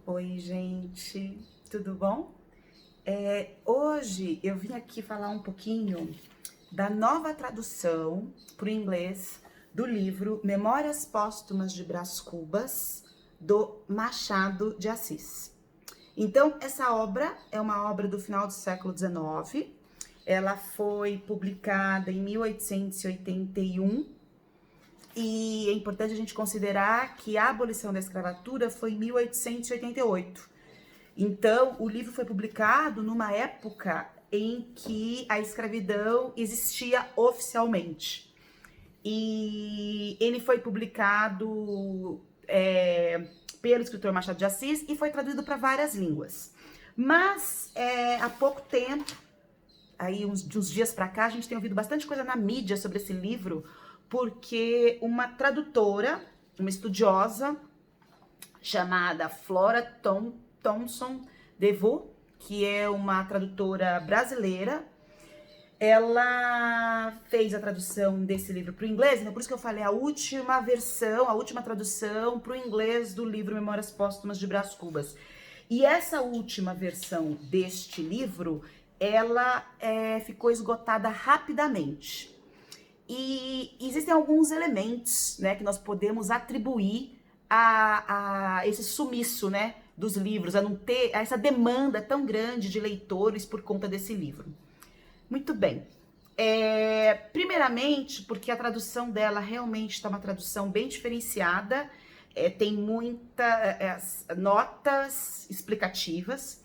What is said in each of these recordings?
Oi, gente, tudo bom? Hoje eu vim aqui falar um pouquinho da nova tradução para o inglês do livro Memórias Póstumas de Brás Cubas, do Machado de Assis. Então, essa obra é uma obra do final do século XIX, ela foi publicada em 1881 e é importante a gente considerar que a abolição da escravatura foi em 1888. Então, o livro foi publicado numa época em que a escravidão existia oficialmente. E ele foi publicado pelo escritor Machado de Assis e foi traduzido para várias línguas. Mas, há pouco tempo, aí de uns dias para cá, a gente tem ouvido bastante coisa na mídia sobre esse livro, porque uma tradutora, uma estudiosa, chamada Flora Thomson DeVoe, que é uma tradutora brasileira, ela fez a tradução desse livro para o inglês, então por isso que eu falei a última versão, a última tradução para o inglês do livro Memórias Póstumas de Brás Cubas. E essa última versão deste livro, ela ficou esgotada rapidamente. E existem alguns elementos, né, que nós podemos atribuir a esse sumiço, né, dos livros, a não ter essa demanda tão grande de leitores por conta desse livro. Muito bem. Primeiramente, porque a tradução dela realmente está uma tradução bem diferenciada, tem muitas notas explicativas.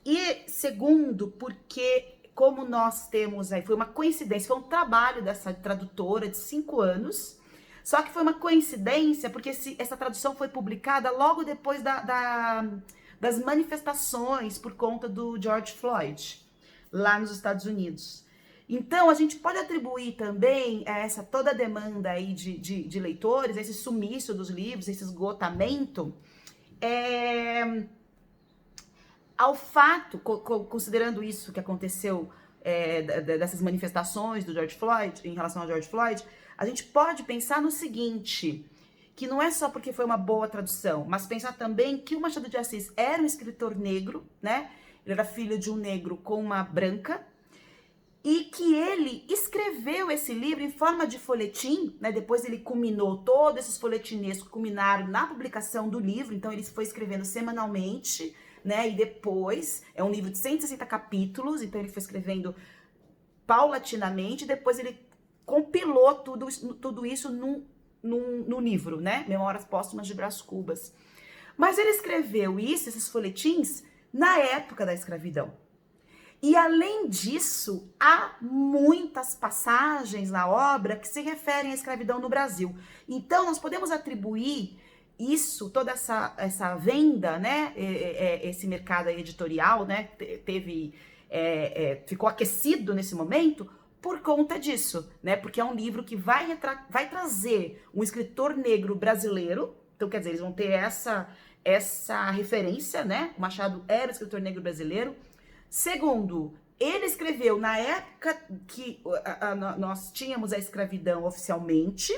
E segundo, porque como nós temos aí, foi uma coincidência, foi um trabalho dessa tradutora de 5 anos, só que foi uma coincidência porque essa tradução foi publicada logo depois das manifestações por conta do George Floyd, lá nos Estados Unidos. Então, a gente pode atribuir também essa toda a demanda aí de leitores, esse sumiço dos livros, esse esgotamento, ao fato, considerando isso que aconteceu dessas manifestações do George Floyd, em relação ao George Floyd, a gente pode pensar no seguinte, que não é só porque foi uma boa tradução, mas pensar também que o Machado de Assis era um escritor negro, né? Ele era filho de um negro com uma branca, e que ele escreveu esse livro em forma de folhetim, né? Depois ele culminou, todos esses folhetinês culminaram na publicação do livro, então ele foi escrevendo semanalmente, né? E depois, é um livro de 160 capítulos, então ele foi escrevendo paulatinamente, depois ele compilou tudo isso num livro, né? Memórias Póstumas de Brás Cubas. Mas ele escreveu isso, esses folhetins, na época da escravidão. E além disso, há muitas passagens na obra que se referem à escravidão no Brasil. Então, nós podemos atribuir isso, toda essa venda, né, esse mercado editorial, né, ficou aquecido nesse momento por conta disso, né, porque é um livro que vai trazer um escritor negro brasileiro, então quer dizer, eles vão ter essa referência, né, o Machado era um escritor negro brasileiro. Segundo, ele escreveu na época que nós tínhamos a escravidão oficialmente,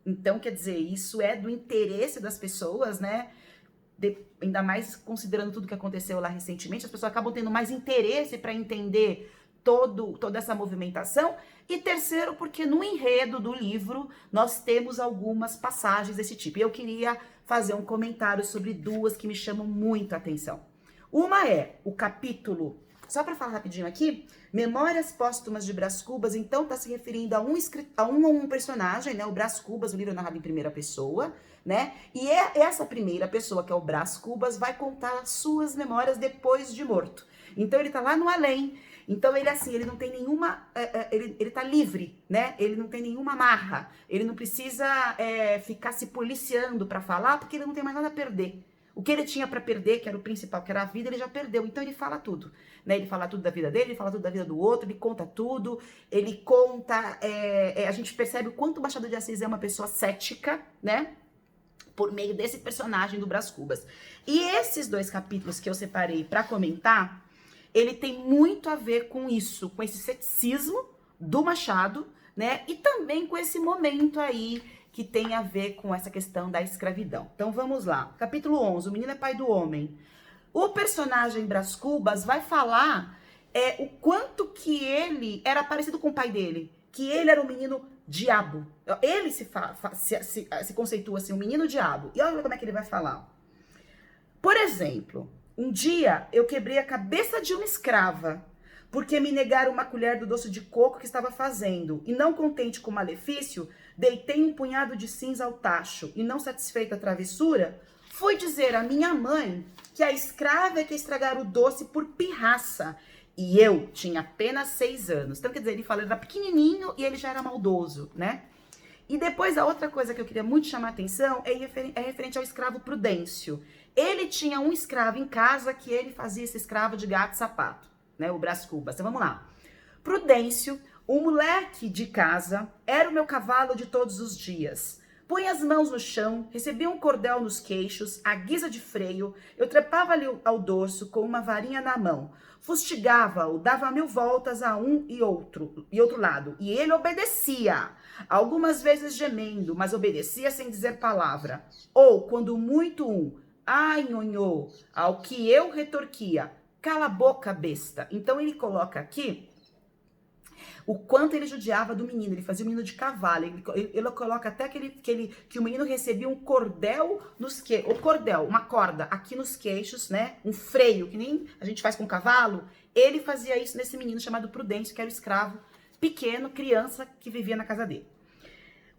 então, quer dizer, isso é do interesse das pessoas, né? Ainda mais considerando tudo que aconteceu lá recentemente, as pessoas acabam tendo mais interesse para entender toda essa movimentação. E terceiro, porque no enredo do livro nós temos algumas passagens desse tipo. E eu queria fazer um comentário sobre duas que me chamam muito a atenção. Uma é o capítulo, só para falar rapidinho aqui, Memórias Póstumas de Brás Cubas, então está se referindo a um personagem, né? O Brás Cubas, o livro é narrado em primeira pessoa, né? E essa primeira pessoa, que é o Brás Cubas, vai contar as suas memórias depois de morto. Então ele tá lá no além. Então ele assim, ele não tem nenhuma, ele tá livre, né? Ele não tem nenhuma amarra. Ele não precisa ficar se policiando para falar, porque ele não tem mais nada a perder. O que ele tinha para perder, que era o principal, que era a vida, ele já perdeu. Então ele fala tudo, né? Ele fala tudo da vida dele, ele fala tudo da vida do outro, ele conta tudo, ele conta... a gente percebe o quanto o Machado de Assis é uma pessoa cética, né? Por meio desse personagem do Brás Cubas. E esses dois capítulos que eu separei para comentar, ele tem muito a ver com isso, com esse ceticismo do Machado, né? E também com esse momento aí que tem a ver com essa questão da escravidão. Então vamos lá. Capítulo 11, o menino é pai do homem. O personagem Brás Cubas vai falar o quanto que ele era parecido com o pai dele, que ele era um menino diabo. Ele se conceitua assim, um menino diabo. E olha como é que ele vai falar. Por exemplo, um dia eu quebrei a cabeça de uma escrava, porque me negaram uma colher do doce de coco que estava fazendo, e não contente com o malefício, deitei um punhado de cinza ao tacho, e não satisfeita a travessura, fui dizer à minha mãe que a escrava é que estragara o doce por pirraça, e eu tinha apenas 6 anos. Então, quer dizer, ele fala, ele era pequenininho e ele já era maldoso, né? E depois, a outra coisa que eu queria muito chamar a atenção é referente ao escravo Prudêncio. Ele tinha um escravo em casa que ele fazia esse escravo de gato e sapato, né? O Brás Cubas. Então, vamos lá. Prudêncio, o moleque de casa, era o meu cavalo de todos os dias. Punha as mãos no chão, recebia um cordel nos queixos, à guisa de freio, eu trepava-lhe ao dorso com uma varinha na mão. Fustigava-o, dava 1000 voltas a um e outro lado, e ele obedecia, algumas vezes gemendo, mas obedecia sem dizer palavra. Ou, quando muito ai, nhonhô, ao que eu retorquia, cala a boca, besta. Então ele coloca aqui o quanto ele judiava do menino, ele fazia o menino de cavalo, ele coloca até que o menino recebia um cordel nos queixos, uma corda aqui nos queixos, né, um freio, que nem a gente faz com o cavalo, ele fazia isso nesse menino chamado Prudêncio, que era o escravo pequeno, criança, que vivia na casa dele.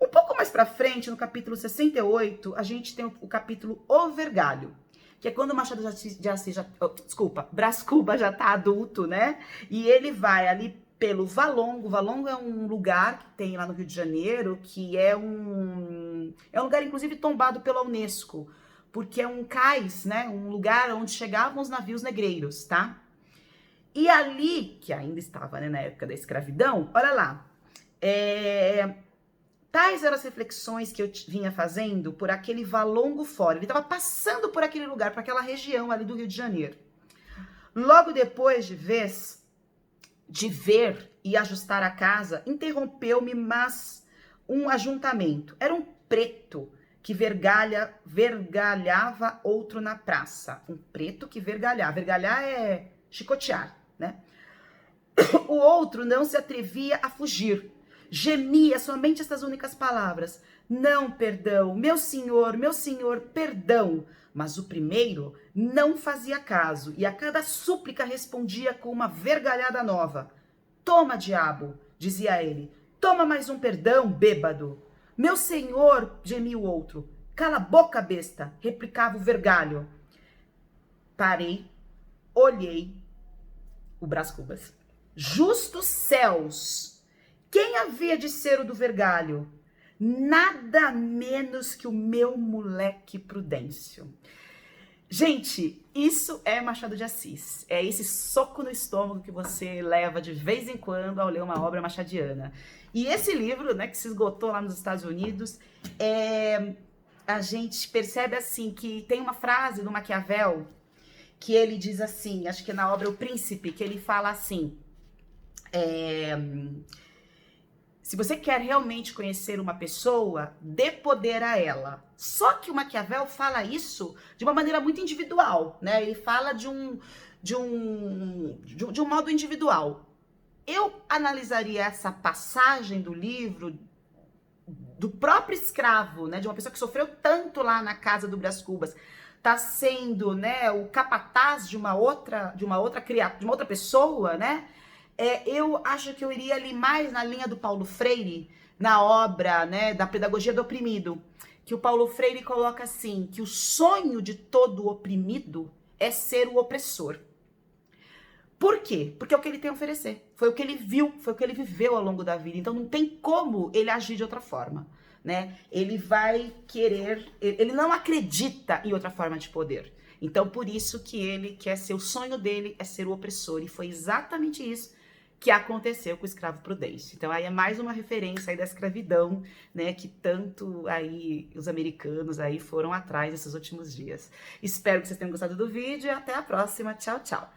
Um pouco mais pra frente, no capítulo 68, a gente tem o capítulo O Vergalho, que é quando o Machado de Assis, Brás Cubas já tá adulto, né, e ele vai ali pelo Valongo. Valongo é um lugar que tem lá no Rio de Janeiro, que é um lugar, inclusive, tombado pela Unesco, porque é um cais, né? Um lugar onde chegavam os navios negreiros, tá? E ali, que ainda estava, né, na época da escravidão, olha lá, tais eram as reflexões que eu vinha fazendo por aquele Valongo fora. Ele estava passando por aquele lugar, por aquela região ali do Rio de Janeiro. Logo depois de ver e ajustar a casa, interrompeu-me, mas um ajuntamento. Era um preto que vergalhava outro na praça. Um preto que vergalhava. Vergalhar é chicotear, né? O outro não se atrevia a fugir. Gemia somente estas únicas palavras. Não, perdão, meu senhor, perdão. Mas o primeiro não fazia caso, e a cada súplica respondia com uma vergalhada nova. Toma, diabo, dizia ele, toma mais um perdão, bêbado. Meu senhor, gemia o outro. Cala a boca, besta, replicava o vergalho. Parei, olhei o Brás Cubas. Justos céus! Quem havia de ser o do vergalho? Nada menos que o meu moleque Prudêncio. Gente, isso é Machado de Assis. É esse soco no estômago que você leva de vez em quando ao ler uma obra machadiana. E esse livro, né, que se esgotou lá nos Estados Unidos, a gente percebe assim que tem uma frase do Maquiavel que ele diz assim, acho que é na obra O Príncipe, que ele fala assim... Se você quer realmente conhecer uma pessoa, dê poder a ela. Só que o Maquiavel fala isso de uma maneira muito individual, né? Ele fala de um modo individual. Eu analisaria essa passagem do livro do próprio escravo, né? De uma pessoa que sofreu tanto lá na casa do Brás Cubas, tá sendo, né, o capataz de uma outra pessoa, né? Eu acho que eu iria ali mais na linha do Paulo Freire, na obra, né, da Pedagogia do Oprimido, que o Paulo Freire coloca assim, que o sonho de todo oprimido é ser o opressor. Por quê? Porque é o que ele tem a oferecer, foi o que ele viu, foi o que ele viveu ao longo da vida, então não tem como ele agir de outra forma, né? Ele vai querer, ele não acredita em outra forma de poder, então por isso que ele quer ser, o sonho dele é ser o opressor, e foi exatamente isso que aconteceu com o escravo Prudêncio. Então aí é mais uma referência aí da escravidão, né, que tanto aí os americanos aí foram atrás nesses últimos dias. Espero que vocês tenham gostado do vídeo e até a próxima. Tchau, tchau.